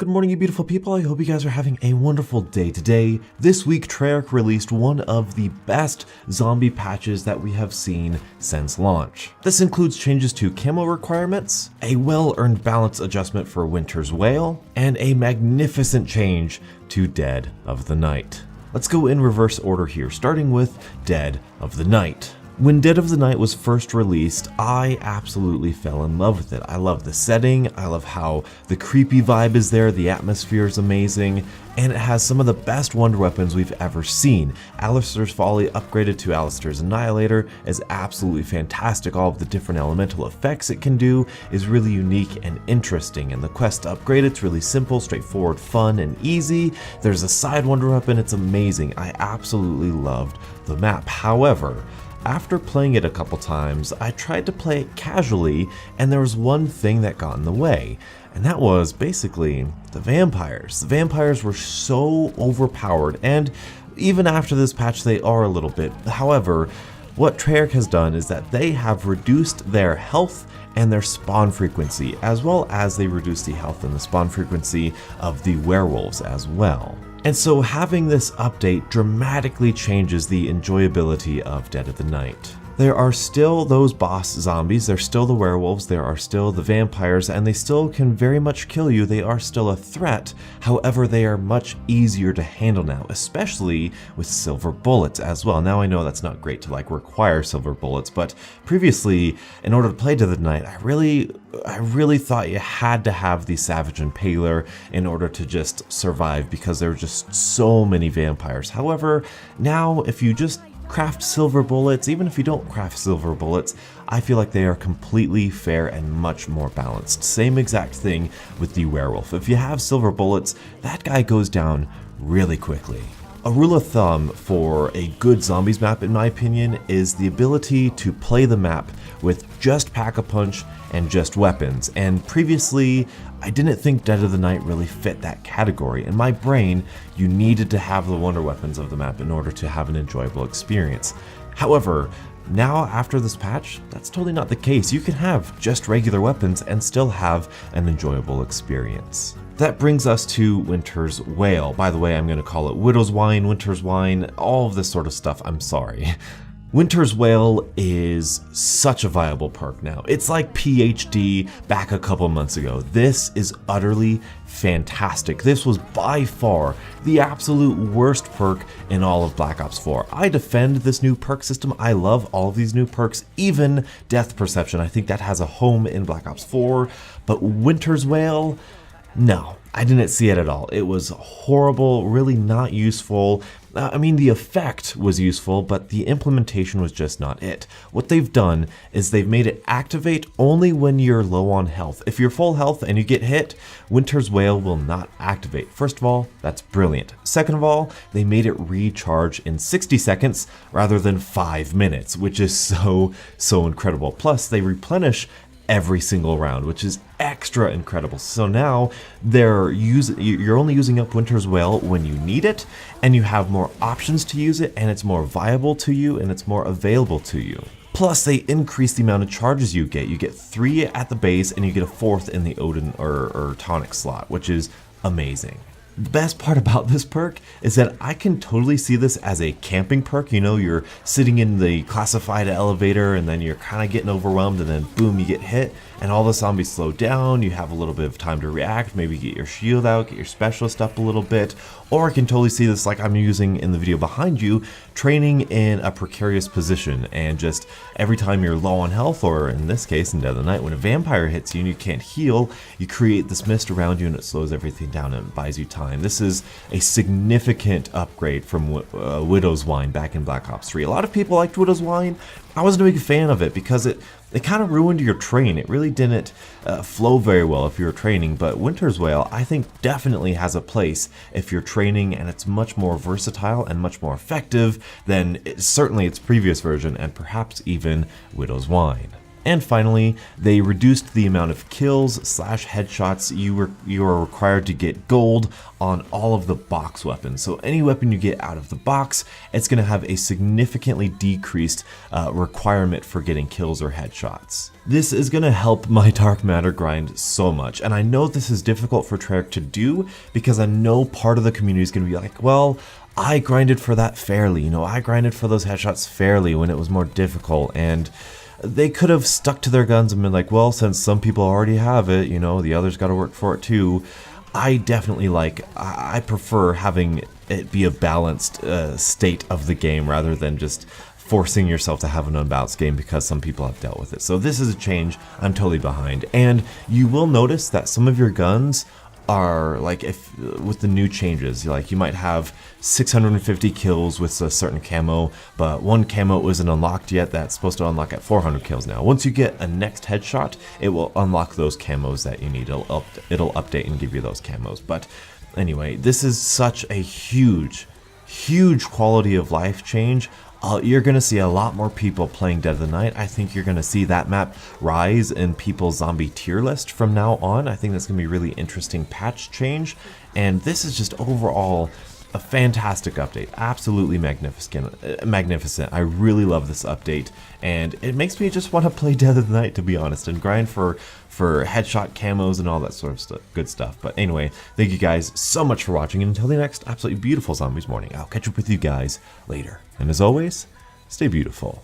Good morning, you beautiful people. I hope you guys are having a wonderful day today. This week, Treyarch released one of the best zombie patches that we have seen since launch. This includes changes to camo requirements, a well-earned balance adjustment for Winter's Wail, and a magnificent change to Dead of the Night. Let's go in reverse order here, starting with Dead of the Night. When Dead of the Night was first released, I absolutely fell in love with it. I love the setting, I love how the creepy vibe is there, the atmosphere is amazing, and it has some of the best wonder weapons we've ever seen. Alistair's Folly upgraded to Alistair's Annihilator is absolutely fantastic. All of the different elemental effects it can do is really unique and interesting, and the quest to upgrade it's really simple, straightforward, fun, and easy. There's a side wonder weapon, it's amazing. I absolutely loved the map. However, after playing it a couple times, I tried to play it casually, and there was one thing that got in the way, and that was basically the vampires. The vampires were so overpowered, and even after this patch they are a little bit. However, what Treyarch has done is that they have reduced their health and their spawn frequency, as well as they reduced the health and the spawn frequency of the werewolves as well. And so having this update dramatically changes the enjoyability of Dead of the Night. There are still those boss zombies, there's still the werewolves, there are still the vampires, and they still can very much kill you. They are still a threat. However, they are much easier to handle now, especially with silver bullets as well. Now I know that's not great to require silver bullets, but previously, in order to play Dead of the Night, I really thought you had to have the Savage Impaler in order to just survive, because there were just so many vampires. However, now if you just craft silver bullets, even if you don't craft silver bullets, I feel like they are completely fair and much more balanced. Same exact thing with the werewolf. If you have silver bullets, that guy goes down really quickly. A rule of thumb for a good zombies map, in my opinion, is the ability to play the map with just Pack-a-Punch and just weapons. And previously, I didn't think Dead of the Night really fit that category. In my brain, you needed to have the wonder weapons of the map in order to have an enjoyable experience. However, now after this patch, that's totally not the case. You can have just regular weapons and still have an enjoyable experience. That brings us to Winter's Wail. By the way, I'm going to call it Widow's Wine, Winter's Wine, all of this sort of stuff. I'm sorry. Winter's Wail is such a viable perk now. It's like PhD back a couple months ago. This is utterly fantastic. This was by far the absolute worst perk in all of Black Ops 4. I defend this new perk system. I love all of these new perks, even Death Perception. I think that has a home in Black Ops 4, but Winter's Wail, no, I didn't see it at all. It was horrible, really not useful. I mean, the effect was useful, but the implementation was just not it. What they've done is they've made it activate only when you're low on health. If you're full health and you get hit, Winter's Wail will not activate. First of all, that's brilliant. Second of all, they made it recharge in 60 seconds rather than 5 minutes, which is so incredible. Plus, they replenish every single round, which is extra incredible. So now you're only using up Winter's Wail when you need it, and you have more options to use it, and it's more viable to you, and it's more available to you. Plus, they increase the amount of charges you get. You get 3 at the base, and you get a 4th in the Odin or tonic slot, which is amazing. The best part about this perk is that I can totally see this as a camping perk. You know, you're sitting in the classified elevator and then you're kind of getting overwhelmed, and then boom, you get hit and all the zombies slow down. You have a little bit of time to react, maybe get your shield out, get your specialist up a little bit. Or I can totally see this, like I'm using in the video behind you, training in a precarious position, and just every time you're low on health, or in this case in Dead of the Night, when a vampire hits you and you can't heal, you create this mist around you and it slows everything down and buys you time. This is a significant upgrade from Widow's Wine back in Black Ops 3. A lot of people liked Widow's Wine. I wasn't a big fan of it because it kind of ruined your train. It really didn't flow very well if you were training, but Winter's Wail I think definitely has a place if you're training, and it's much more versatile and much more effective than certainly its previous version, and perhaps even Widow's Wine. And finally, they reduced the amount of kills / headshots you are required to get gold on all of the box weapons. So any weapon you get out of the box, it's going to have a significantly decreased requirement for getting kills or headshots. This is going to help my dark matter grind so much, and I know this is difficult for Treyarch to do because I know part of the community is going to be like, well, I grinded for that fairly, I grinded for those headshots fairly when it was more difficult, and they could have stuck to their guns and been like, well, since some people already have it, the others got to work for it too. I definitely I prefer having it be a balanced state of the game rather than just forcing yourself to have an unbalanced game because some people have dealt with it. So this is a change I'm totally behind. And you will notice that some of your guns are if with the new changes, you might have 650 kills with a certain camo, but one camo isn't unlocked yet that's supposed to unlock at 400 kills now. Once you get a next headshot, it will unlock those camos that you need. It'll update and give you those camos. But anyway, this is such a huge quality of life change. You're going to see a lot more people playing Dead of the Night. I think you're going to see that map rise in people's zombie tier list from now on. I think that's going to be a really interesting patch change. And this is just overall a fantastic update. Absolutely magnificent. I really love this update. And it makes me just want to play Dead of the Night, to be honest, and grind for headshot camos and all that sort of stuff, good stuff. But anyway, thank you guys so much for watching, and until the next absolutely beautiful Zombies morning, I'll catch up with you guys later. And as always, stay beautiful.